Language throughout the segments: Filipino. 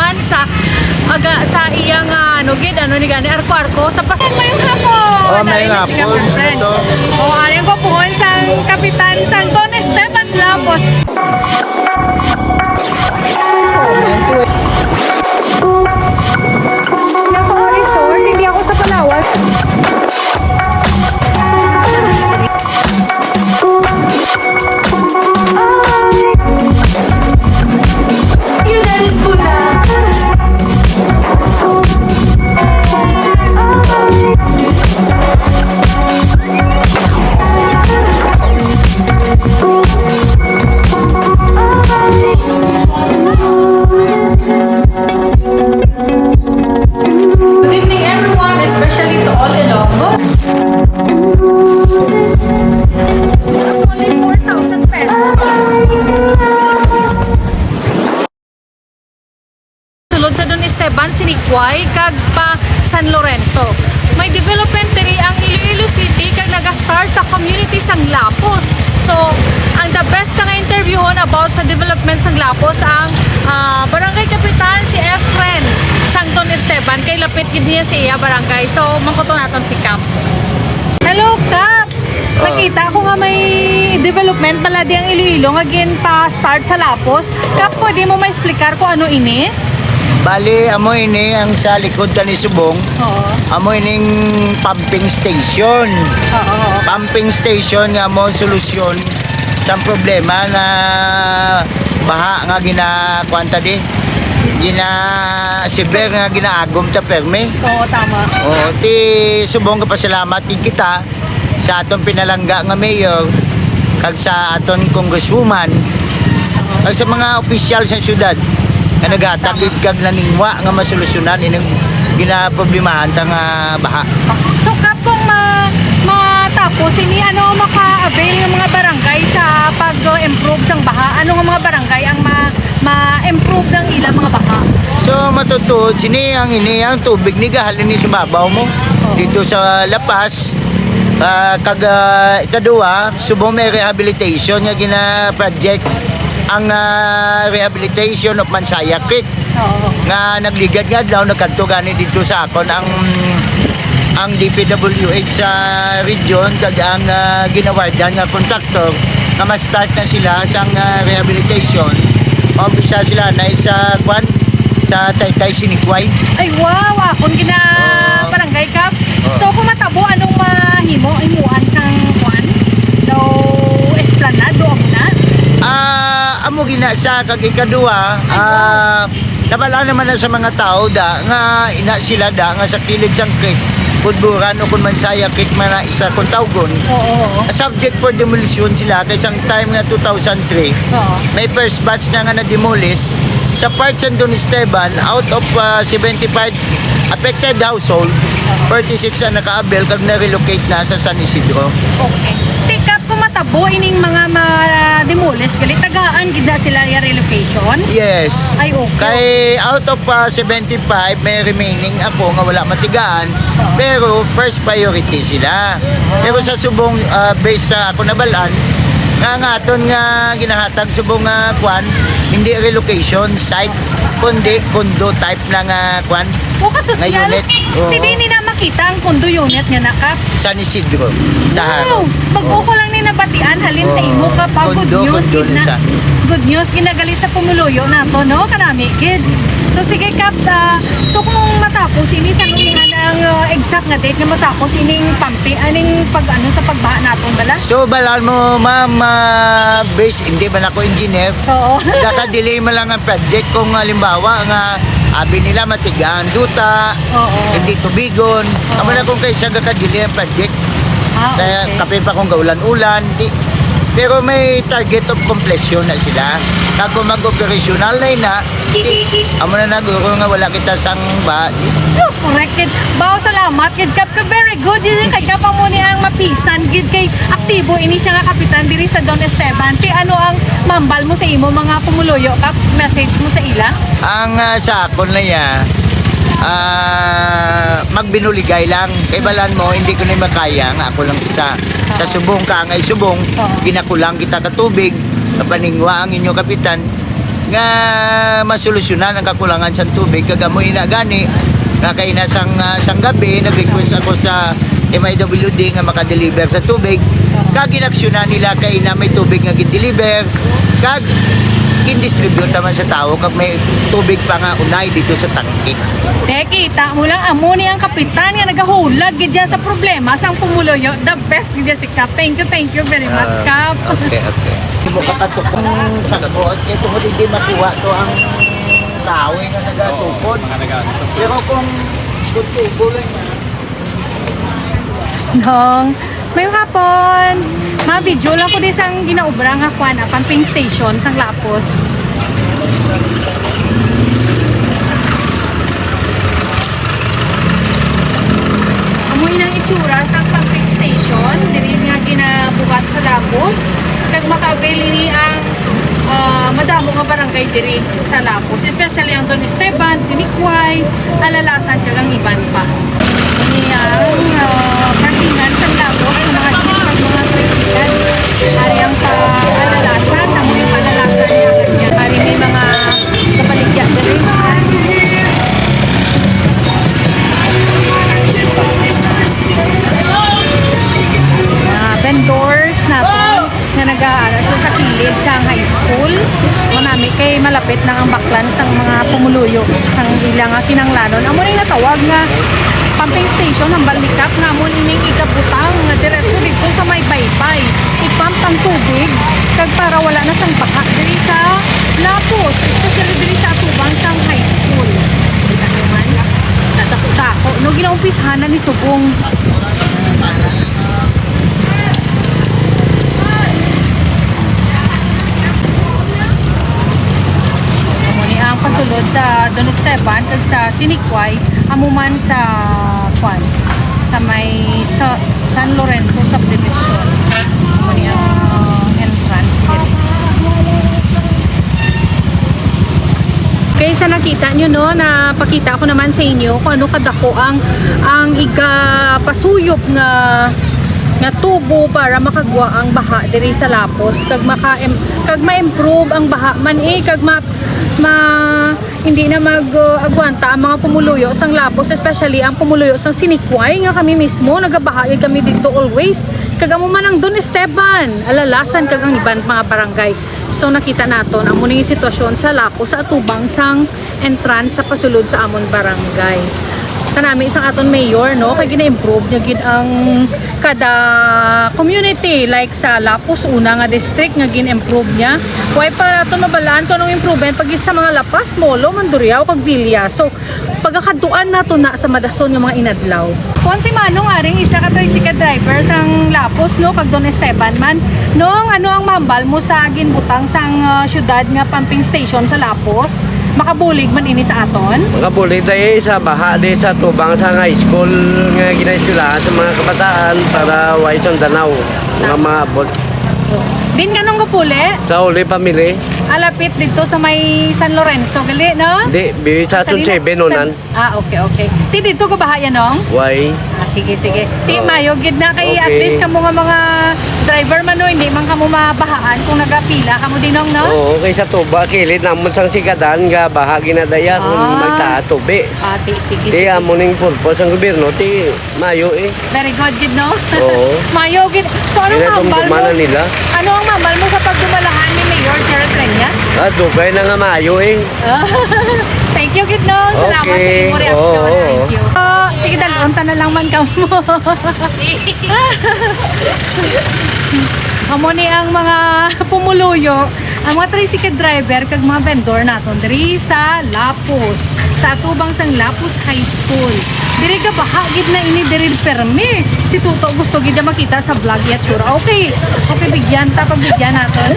Esteban sa iyang gid ni gani arko-arko sa pasan mayong hapon. Oh, mayong hapon. Aling ko puhon sang Kapitan Don Esteban Lapos. Ako resort, hindi ako sa Palawan. Sulod sa Don Esteban, Sinikway, kag pa San Lorenzo. May development diri ang Iloilo City kag nagastar sa community sang Lapos. So, ang the best nga interviewon about sa development sang Lapos ang Barangay Kapitan si Efren sang Don Esteban kay lapit gid niya sa iya barangay. So, mangkuto naton si Cap. Hello, Cap. Nakita ko nga may development pala di ang Iloilo nga gin pa start sa Lapos. Cap, pwede mo ma-explicar ko ano ini? Bali, amo ini ang sa likod ni Subong. Oo. Amo ining pumping station. Oo. Pumping station nga mo solusyon sa problema nga baha nga ginakwanta di. Severe nga ginaagom sa perme. Oo, tama. O, ti Subong kapasalamat din kita sa atong pinalangga nga mayor kag sa aton congresswoman kag sa mga opisyal sa syudad nga nagatakid kag naningwa nga masolusyonan ining ginaproblemahan ta nga baha. So kapong matapos ini ano maka-avail ng mga barangay sa pag-improve sang baha? Ano nga mga barangay ang ma-improve ng ilang mga baha? So matutuod sini ang tubig ni gahalin ni sa babaw mo dito sa Lapas. Kag ikaduwa, subong may rehabilitation nga gina-project ang rehabilitation of Mansaya Creek. Oo. Nga nagligad nga daw nagkanto gani dito sa akon ang DPWH sa region kag ang ginawardan nga contractor nga ma-start na sila sa rehabilitation. Umpisa sila na sa kwan sa Taytay Sinikway. Ay wow, akon barangay Cap. So kung matabo anong himuan sang kwan? Daw esplanado amo na? Amo gina sa kag ikaduha, nabala naman na sa mga tao da nga ina sila da nga sa kilid sang creek Pudburan o kung Mansaya Creek man na isa kung tawgon. Oo. Subject for demolition sila kay isang time nga 2003. Oo. May first batch na nga na-demolish sa part sa Don Esteban out of 75 affected household, 46 ang naka-abel kag na-relocate na sa San Isidro. Okay. Tikap kung matabo ining mga ma-demolish gali tagaan gid na sila ya relocation? Yes. Ay okay. Kay out of 75 may remaining ako nga wala matigaan pero first priority sila. Pero sa subong base sa ako nabalaan nga aton nga ginahatag subong kwan hindi relocation site kundi condo type na nga kwan O kasosyal, na unit. hindi ni na makita ang condo unit nga nakap. San Isidro sa Haro. Pag-uko lang ni nabatian halin sa imo ka pa good Condo, news condo gid na. sa- Good news ginagali sa pumuluyo nato no kanami kid. So sige Kap, so kung matapos ini sa nulingan ang exact nga date nga matapos ining pumping aning sa pagbaha naton bala. So balaan mo ma'am base hindi man ako engineer. Oo. Naka-delay mo lang ang project kung halimbawa nga abi nila matigaan duta, Oo. hindi tubigon. Amo na kung kaysa naka-delay ang project. Kaya Okay. kape pa kung gaulan-ulan, di. Pero may target of completion na sila. Kung mag-operational na amo na naguro nga wala kita sang ba. Correct kid. Bao salamat kid Kap ka very good din kay Kap mo ni ang mapisan gid kay aktibo ini siya nga kapitan diri sa Don Esteban. Ti ano ang mambal mo sa imo mga pumuluyo Kap message mo sa ila? Ang sa akon na ya, magbinuligay lang. Kay balan mo, hindi ko na makaya nga ako lang isa. Sa subong ka ngay subong, ginakulang kita ka tubig, kapaningwa ang inyo kapitan. nga masolusyonan ang kakulangan sa tubig kagamoy na gani nga kay sang gabi nag-request ako sa MIWD nga maka-deliver sa tubig kag inaksyonan nila kay na may tubig nga gid-deliver kag gin-distribute naman sa tao kag may tubig pa nga unay dito sa tangke. Kita mo lang amo ni ang kapitan nga nagahulag gid dyan sa problema sang Pumuluyo. The best gid dyan si Kap. Thank you very much, Kap. Okay. Hindi mo kapatok kung sakot kaya tungkol hindi makuha to ang kahoy nga nagatukod. Pero kung tutubo lang Dong, may hapon. Ma-video lang ko din sang ginaubra nga kwan, pumping station sang Lapos. Amoy ng itsura sang pumping station, diri nga ginabuhat sa Lapos. Kag makabili ni ang madamo nga barangay diri sa Lapos, especially ang Don Esteban, Sinikway, Alalasan kag ang iban pa. Ang parkingan sa Lapos sa mga jeep at mga tricycle. Hari ang Alalasan, ang mga palalasan niya kanya. Hari may mga kapaligya diri. Vendors natin nga nag-aaral sa kilid sa high school. Manami kay malapit na ang baklan sang mga Pumuluyo sang ilang kinanglanon. Amo ning natawag nga pumping station ang Balikap nga mo ining ikabutang nga diretso dito sa may baybay. I-pump ang tubig kag para wala na sang baha diri sa Lapos, especially diri sa atubang sang high school. Kita naman tatako-tako no ginaumpisahan na ni Subong. Ang pasulod sa Don Esteban kag sa Sinikway amuman sa kwan sa may San Lorenzo subdivision muni ang entrance diri. Okay, sa nakita nyo no, napakita ko naman sa inyo kung ano kadako ang igapasuyop nga tubo para makagwa ang baha diri sa Lapos kag ma-improve ang baha man kag hindi na mag-agwanta ang mga Pumuluyo sang Lapos, especially ang Pumuluyo sang Sinikway nga kami mismo nagabahagi kami dito always kag amo man ang Don Esteban, Alalasan kag ang iban mga barangay. So nakita naton amo ning sitwasyon sa Lapos sa atubang sang entrance sa pasulod sa amon barangay. Kanami isang aton mayor no kay gina-improve niya gid ang kada community like sa Lapos una nga district nga gin-improve niya. Way pa aton mabalaan ko anong improvement pag sa mga Lapas, Molo, Mandurriao kag Villa. So pagakaduan nato na sa Madason nga mga inadlaw. Kuan si Manong aring isa ka tricycle driver sang Lapos no kag Don Esteban man. Nong ano ang mambal mo sa ginbutang sang syudad nga pumping station sa Lapos? Makabulig man ini sa aton? Makabulig tayo sa baha di sa tubang sa high school nga ginaisulahan sa mga kabataan para way sa Danau mga maabot. Din ka nung kapuli? Sa uli pamili? Alapit dito sa may San Lorenzo, gali, no? Di, bili sa Salina- 7 nunan. Okay. Ti dito ko bahaya nong? Way. Sige. Ti Oo. mayo gid na kay at Okay. least kamo nga mga driver man no, hindi man kamo mabahaan kung nagapila kamo dinong no? Oo, kay sa tuba kilid namon sang sikadan nga bahagi na daya kung magtaas tubi. Sige. Di amo ning purpose ang gobyerno ti mayo Very good gid no? Oo. Mayo gid. So ano Kaya ang mambal mo? tumtumana nila. Ano ang mambal mo sa pagdumalahan ni Mayor Jared Reñas? Dugay na nga mayo Thank you, Gid, no? Salamat sa Okay. iyong reaksyon. Oo. Thank you. Sige, dalunta na lang man ka mo. Amo ni ang mga Pumuluyo, ang mga tricycle driver kag mga vendor naton diri sa Lapos, sa atubang sang Lapos High School. Diri ka baha gid na ini diri permi. Si Tuto gusto gid na makita sa vlog ya tsura. Okay, bigyan pagbigyan naton.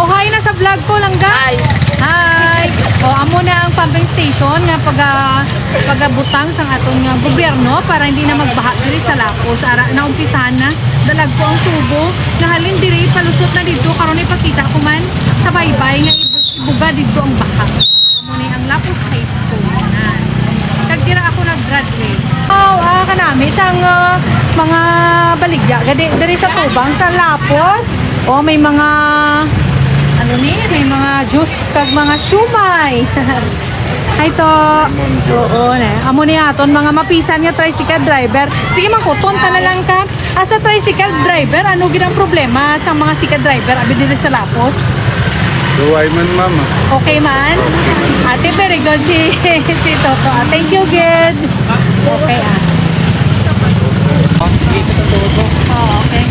Oh, hi na sa vlog ko lang guys. Hi. O amo na ang pumping station nga pagabutang sang aton nga gobyerno para hindi na magbaha diri sa Lapos. Ara na umpisahan na dalag ko ang tubo nga halin diri palusot na dito karon ipakita ko man sa baybay nga ibuga dito ang baha. Amo ni ang Lapos High School na. Kag dira ako nag-graduate. Kanami sang mga baligya gadi diri sa tubang sa Lapos. May mga ano Amo ni may mga juice kag mga shumay. Hi to. Oo na. Amo ni aton mga mapisan nga tricycle driver. Sige man kuton ta na lang ka. Asa tricycle driver ano gid ang problema sa mga sikat driver abi dili sa Lapos? Duway man, mama. Okay man? Ate, very good si Toto. Thank you, good. Okay, Oh, okay.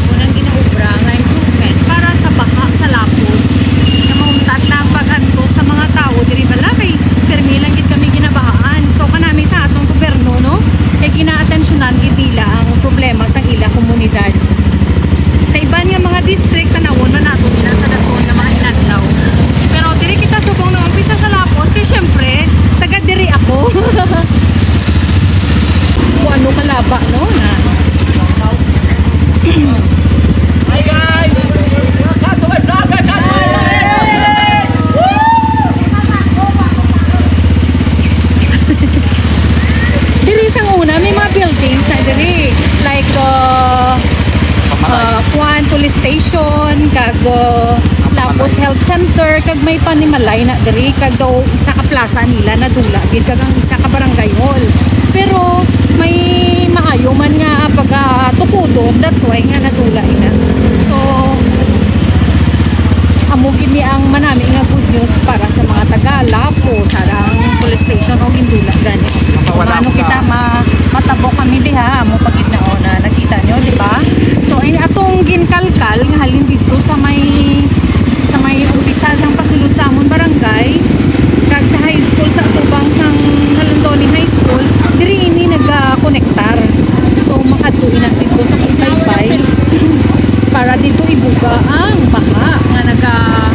Unang ginaubra nga improvement para sa baha sa Lapos na mauntat na pag-anto sa mga tao diri bala kay permi lang gid kami ginabahaan. So kanami sa atong gobyerno no kay gina-atensyonan gid nila ang problema sa ila komunidad. Sa iban nga mga district tanawon man nato nila sa dason nga mga inadlaw. Pero diri kita subong na umpisa sa Lapos kay syempre taga diri ako. Kung ano kalaba no na diri sang una may mga buildings sa diri like Juan Police Station kag Lapos Health Center kag may panimalay na diri kag daw isa ka plaza nila na dula gid kag ang isa ka barangay hall pero may maayo man nga pag tukudon that's why nga nadula ina so amo gid ni ang manami nga good news para sa mga taga Lapos sa ang police station o gindula gani ano kita matabo kami diha amo pagid na na nakita nyo di ba so ini atong ginkalkal nga halin dito sa may umpisa sang pasulod sa amon barangay kag sa high school sa atubang sang Halandoni High School diri ini nagkonektar so makadtuin na dito sa Pagkaybay para dito ibuga ang baha nga nagapabudlay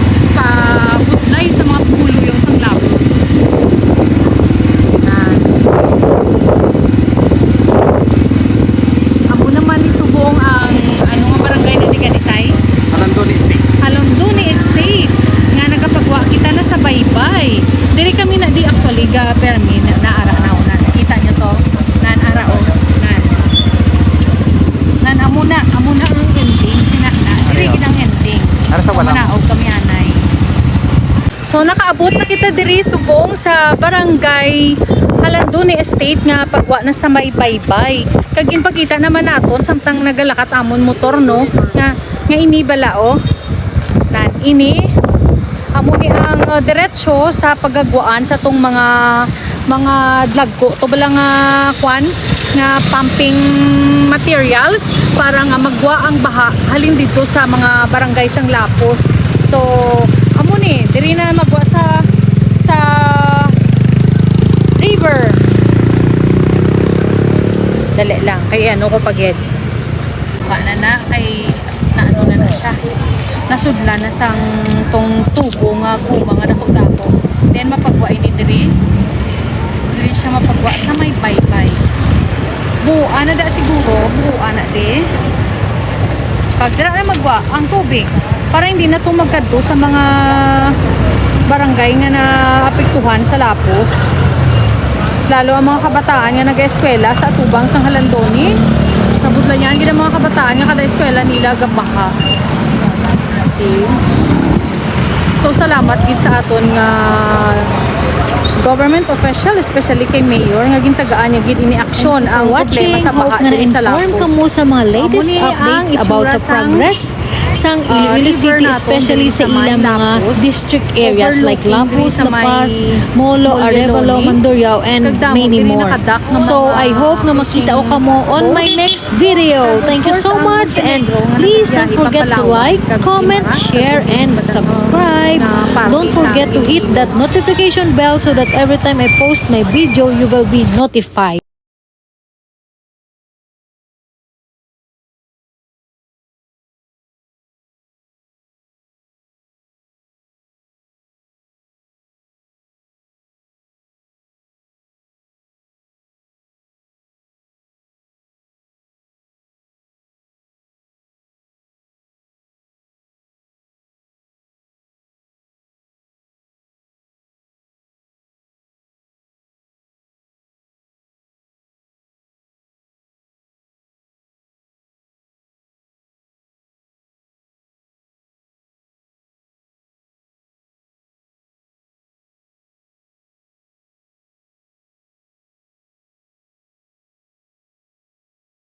sa mga puluyo sang Lapos. Amo naman isubong ang ano nga barangay na diganitay? Alondoni Estate nga nagapagwa kita na sa Baybay. Diri kami na di actually ga permi na naara na una. Nakita nyo to? Nan ara o. Nan amo na ang ending sinakna. Diri ginang ending. Amo na og kami anay. So nakaabot na kita diri subong sa barangay Halandoni Estate nga pagwa na sa may Baybay. Kag ginpakita naman naton samtang nagalakat amon motor no nga ini bala o. Nan ini amo ni ang diretso sa pagagwaan sa tong mga dlagko to bala nga kwan nga pumping materials para nga magwa ang baha halin dito sa mga barangay sang Lapos. So amo ni diri na magwa sa river. Dali lang kay ano ko pagid. Na kay naano na siya. Nasudla na sang tong tubo nga guma nga dako-dako. Then mapagwa ini diri siya mapagwa sa may Baybay. Buo na da siguro, buo na di. Pag dira na magwa ang tubig para hindi na to magkadto sa mga barangay nga naapektuhan sa Lapos. Lalo ang mga kabataan nga nag-eskwela sa atubang sang Halandoni. Nabudla niyan gid ang mga kabataan nga kada eskwela nila gabaha. So salamat gid sa aton nga government official especially kay mayor nga gintagaan niya gid ini aksyon ang problema sa baha diri sa Lapos. Kamo sa mga latest updates about sa progress sang Iloilo City especially sa ilang mga district areas like Lapos, La Paz, Molo, Arevalo, Mandurriao and many more. So I hope na makita ko kamo on my next video. Thank you so much and please don't forget to like, comment, share and subscribe. Don't forget to hit that notification bell so that every time I post my video you will be notified.